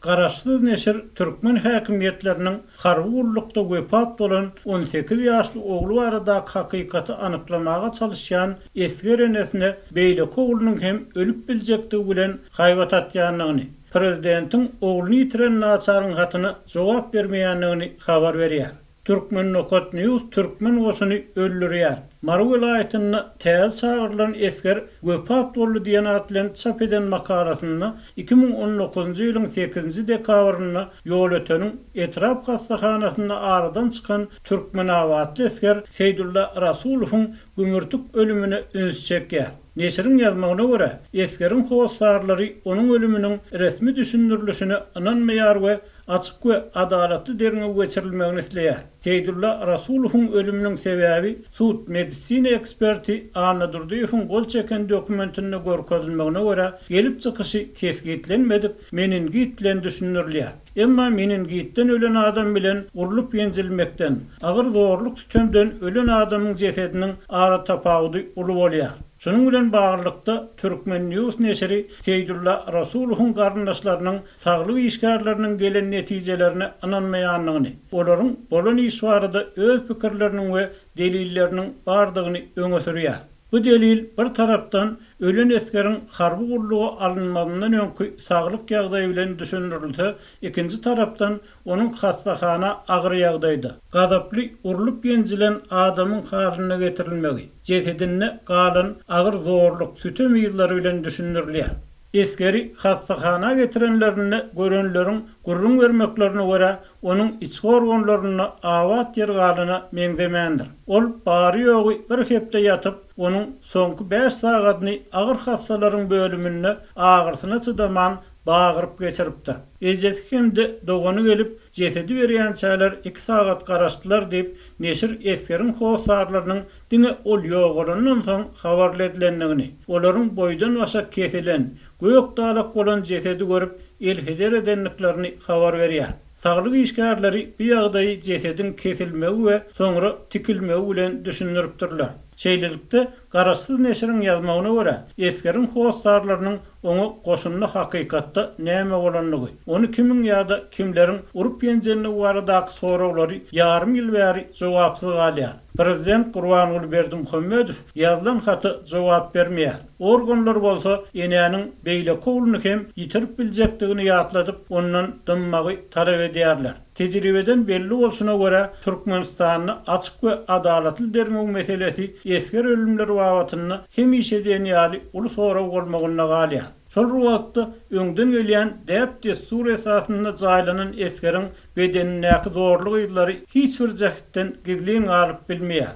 Garaşsyz neşir türkmen häkimiýetleriniň harby gullukda wepat bolan 18 ýaşly ogly barada hakykaty anyklamaga çalışýan Esger enesine beýleki oglunyň hem ölüp biljekdigi bilen haýbat atýanlygyny, prezidentiň ogluny ýitiren naçaryň hatyna jogap bermeýänligini habar berýär. Türkmen Nokat News Türkmen goşuny öldürýär. Maru welaýatyna täze sagyrlan Esger wepat boldy diýen atlan çap eden makalasyny 2019-njy ýylyň 8-nji dekabryna ýol öteniň etrap hastahanasyna aradan çykan Türkmen awatly Esger Seydulla Rasulowyň gümürtük ölümine üns çekýär. Neşiriň ýazmagyna görä, Esgeriň howsarlary onuň ölüminiň resmi düşündirilişini inanmaýar we açyk we adalatly derine geçirilmegini isleýär. Seydulla Rasulowyň ölüminiň sebäbi sud medisina eksperti Anna Durdiýewiň gol çeken dokumentinde görkezilmegine görä, gelip çykyşy kesgitlenmedik, meningit bilen düşündirilýär. Emma meningitden ölen adam bilen urulup ýenjilmekden, agyr zorluk tütemden ölen adamyň jesediniň ara tapagudy uly bolýar. Şunun bilen bağlılıkta Türkmen News neşri Seydulla Rasulowyň garyndaşlarynyň saglyk işgärleriniň gelen netijelerine inanmaýanlygyny, olaryň bolan iş barada öz pikirleriniň we delilleriniň bardygyny öňe sürýär. Bu delil bir tarapdan ölen Esgeriň harby gullugy alınmagynyň öňkü saglyk ýagdaýy bilen düşündirilse, ikinji tarapdan onuň hastahana agyr ýagdaýda gadaply urulup ýenjilen adamyň halyna getirilmegi, jesedine galan agyr zorluk sütem ýyllary bilen düşündirilýär. Esgeri hastahana getirenlerine görenleriň gurrun vermeklerine görä onuň içki organlaryna awat ýergalyna meňdemändir. Ol bary ýogy bir hepde ýatyp, onuň soňky 5 sagatyny agyr hastalaryň bölümine agyrsyna çydaman bağırıp geçiripdir. Ejeti hemde dogany gelip jesedi berýän çäler 2 sagat garaşdylar diýip neşir Esgeriň howsarlarynyň diňe ol ýogalanyň soň habar edilenligini, olaryň boýdan başa kesilen, göýek dalak bolan jesedi görüp elheder edenliklerini habar berýär. Saglyk işgärleri bu ýagdaýy jesedin kesilmegi we soňra tikilmegi bilen düşündiripdirler. Şeýlelikde garaşsyz neşiriň ýazmagyna görä, Esgeriň howsarlarynyň oňa goşunly hakykatda näme bolanlygy, ony kimiň ýa-da kimleriň urup ýenjenligi baradaky soraglary ýarym ýyl bäri jogapsyz galýar. Prezident Gurbanuly Berdimuhammedow ýazlan haty jogap bermeýär. Organlar bolsa eneýäniň beýleki ogluny hem ýitirip biljekdigini ýatladyp ondan dymmagy talap edýärler. Tejribeden belli bolşuna görä Türkmenistanyny açyk we adalatly dermek meselesi Esger ölümleri wawatyny hem işeden ýaly uly sorag bolmagyna galýar. Şol wagtda öňden gelýän däp destur esasyna jaýlanan Esgeriň bedenindäki zorluk ýyllary hiç bir jähetden gizlin galyp bilmeýär.